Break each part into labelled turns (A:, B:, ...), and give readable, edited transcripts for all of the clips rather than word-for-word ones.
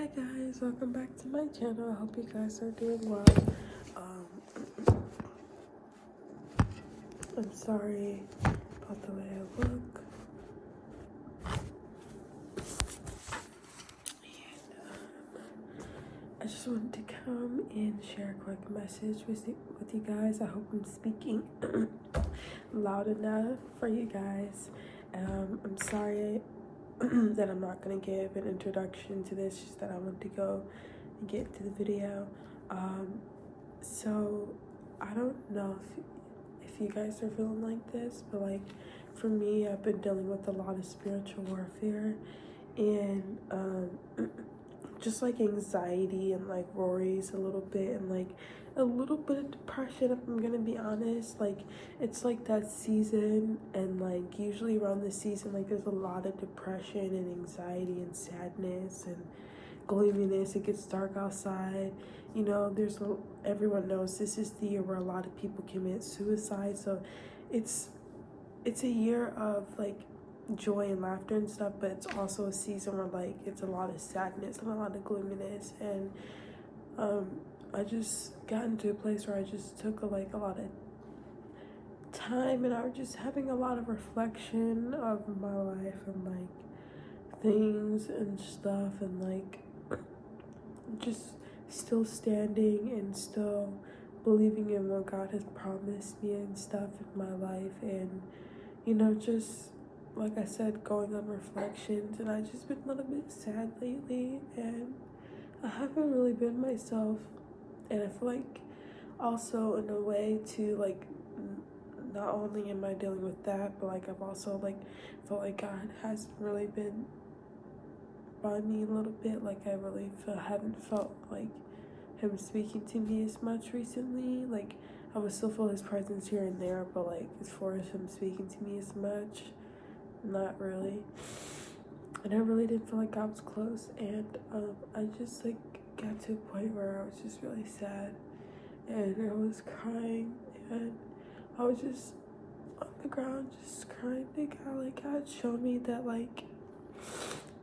A: Hi guys, welcome back to my channel. I hope you guys are doing well. Um, I'm sorry about the way I look. I just wanted to come and share a quick message with you guys. I hope I'm speaking loud enough for you guys. I'm sorry that I'm not going to give an introduction to this, just that I want to go and get into the video. So I don't know if you guys are feeling like this, but like for me, I've been dealing with a lot of spiritual warfare and just like anxiety and like worries a little bit, and like a little bit of depression, if I'm gonna be honest. Like it's like that season, and like usually around this season, like there's a lot of depression and anxiety and sadness and gloominess. It gets dark outside, you know. Everyone knows this is the year where a lot of people commit suicide, so it's a year of like joy and laughter and stuff, but it's also a season where like it's a lot of sadness and a lot of gloominess. And I just got into a place where I just took a lot of time, and I was just having a lot of reflection of my life and like things and stuff, and like just still standing and still believing in what God has promised me and stuff in my life. And you know, just like I said, going on reflections, and I've just been a little bit sad lately, and I haven't really been myself. And I feel like also in a way too, like not only am I dealing with that, but like I've also like felt like God hasn't really been by me a little bit. Like I really haven't felt like him speaking to me as much recently. Like I would still feel his presence here and there, but like as far as him speaking to me as much, not really. And I really didn't feel like I was close. And I just like got to a point where I was just really sad, and I was crying, and I was just on the ground just crying to God. Like, God, show me that like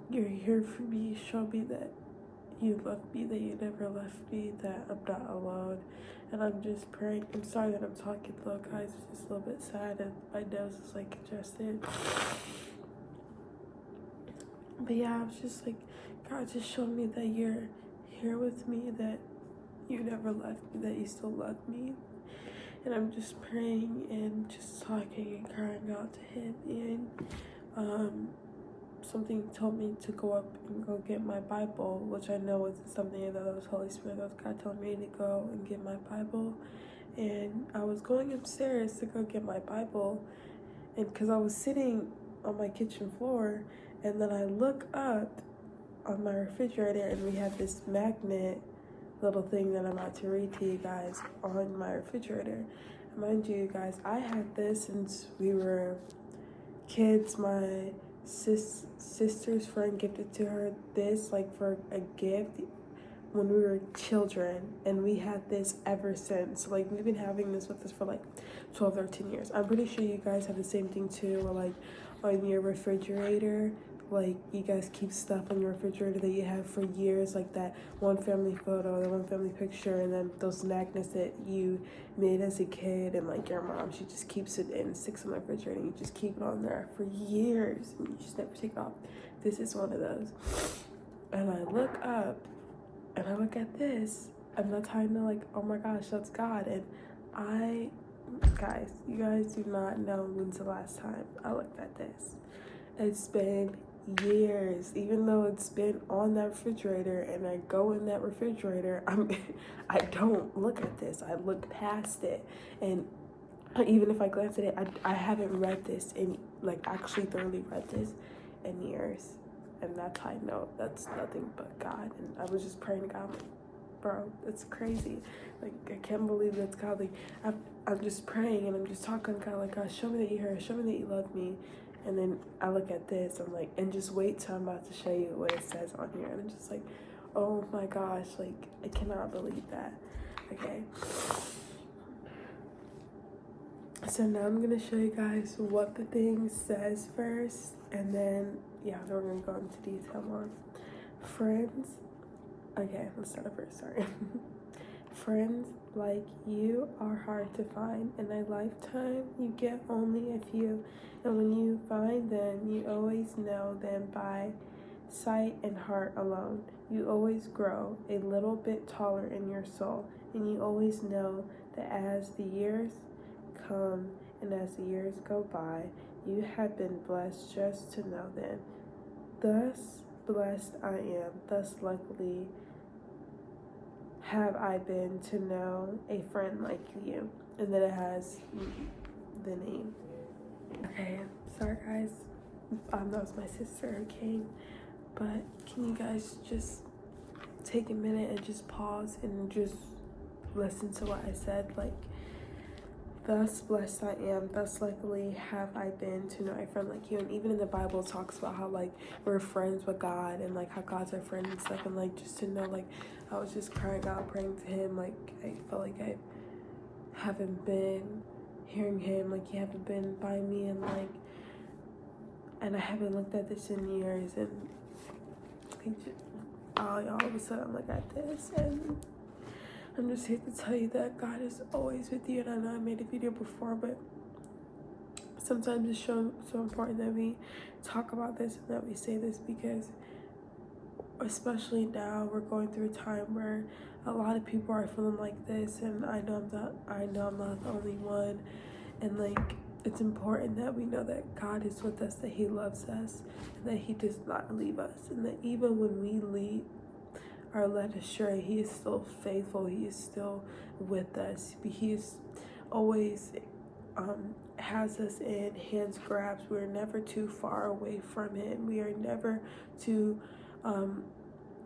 A: you're here for me. Show me that you love me, that you never left me, that I'm not alone. And I'm just praying. I'm sorry that I'm talking low, guys. It's just a little bit sad, and my nose is like congested. But yeah, I was just like, God, just show me that you're here with me, that you never left me, that you still love me. And I'm just praying and just talking and crying out to him. And something told me to go up and go get my Bible, which I know wasn't something that was Holy Spirit. That was God telling me to go and get my Bible. And I was going upstairs to go get my Bible, and because I was sitting on my kitchen floor, and then I look up on my refrigerator, and we have this magnet little thing that I'm about to read to you guys on my refrigerator. And mind you guys, I had this since we were kids. My sister's friend gifted to her this like for a gift when we were children, and we had this ever since. Like we've been having this with us for like 12-13 years. I'm pretty sure you guys have the same thing too, or like on your refrigerator, like you guys keep stuff on your refrigerator that you have for years, like that one family photo, the one family picture, and then those magnets that you made as a kid, and like your mom, she just keeps it and sticks on the refrigerator, and you just keep it on there for years and you just never take it off. This is one of those. And I look up and I look at this, and that's how I know, like, oh my gosh, that's God. And guys, you guys do not know when's the last time I looked at this. It's been years, even though it's been on that refrigerator, and I go in that refrigerator, I don't look at this. I look past it. And even if I glance at it, I haven't read this in, like, actually thoroughly read this in years. And that's how I know that's nothing but God. And I was just praying to God, like, bro, it's crazy. Like, I can't believe that's God. Like, I'm just praying, and I'm just talking to God, like, God, show me that you're here. Show me that you love me. And then I look at this, I'm like, and just wait till I'm about to show you what it says on here. And I'm just like, oh my gosh, like, I cannot believe that. Okay. So now I'm going to show you guys what the thing says first, and then, yeah, then we're going to go into detail on friends. Okay, let's start over. Sorry. Friends like you are hard to find. In a lifetime, you get only a few. And when you find them, you always know them by sight and heart alone. You always grow a little bit taller in your soul. And you always know that as the years come and as the years go by, you have been blessed just to know them. Thus blessed I am, thus luckily have I been to know a friend like you. And then it has the name. Okay, sorry guys. That was my sister who came. But can you guys just take a minute and just pause and just listen to what I said? Like, thus blessed I am, thus luckily have I been to know a friend like you. And even in the Bible, it talks about how, like, we're friends with God and, like, how God's our friend and stuff. And, like, just to know, like, I was just crying out, praying to him. Like, I felt like I haven't been hearing him. Like, he haven't been by me. And, like, and I haven't looked at this in years. And all of a sudden, I'm like at this. And I'm just here to tell you that God is always with you. And I know I made a video before, but sometimes it's so important that we talk about this and that we say this, because especially now we're going through a time where a lot of people are feeling like this, and I know I'm not the only one. And like, it's important that we know that God is with us, that he loves us, and that he does not leave us, and that even when we are led astray, he is still faithful. He is still with us. He is always has us in hands grabs. We're never too far away from him. We are never too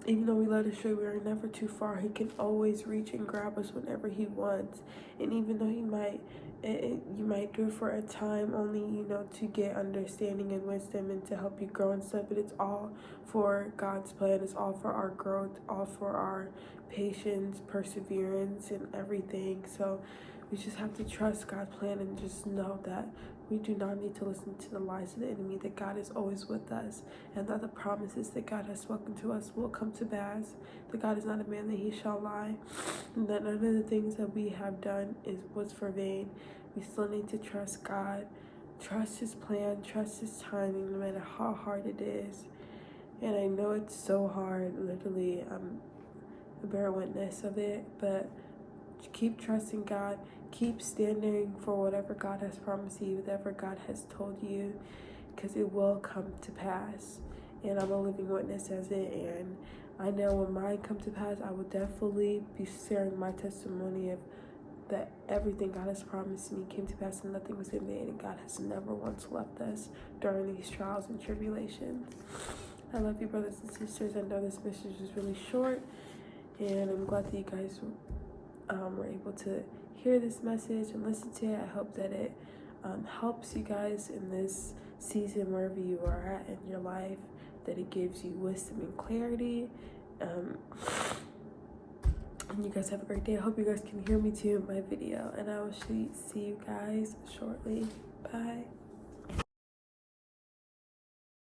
A: even though we led astray, we are never too far. He can always reach and grab us whenever he wants. And even though you might do it for a time only, you know, to get understanding and wisdom and to help you grow and stuff, but it's all for God's plan. It's all for our growth, all for our patience, perseverance, and everything. So we just have to trust God's plan and just know that we do not need to listen to the lies of the enemy, that God is always with us, and that the promises that God has spoken to us will come to pass, that God is not a man that he shall lie, and that none of the things that we have done was for vain. We still need to trust God, trust his plan, trust his timing, no matter how hard it is. And I know it's so hard, literally, I'm a bear witness of it, but keep trusting God. Keep standing for whatever God has promised you, whatever God has told you, because it will come to pass. And I'm a living witness as it. And I know when mine come to pass, I will definitely be sharing my testimony of that everything God has promised me came to pass and nothing was in vain. And God has never once left us during these trials and tribulations. I love you, brothers and sisters. I know this message is really short, and I'm glad that you guys were able to hear this message and listen to it. I hope that it helps you guys in this season, wherever you are at in your life, that it gives you wisdom and clarity. And you guys have a great day. I hope you guys can hear me too in my video, and I will see you guys shortly. Bye.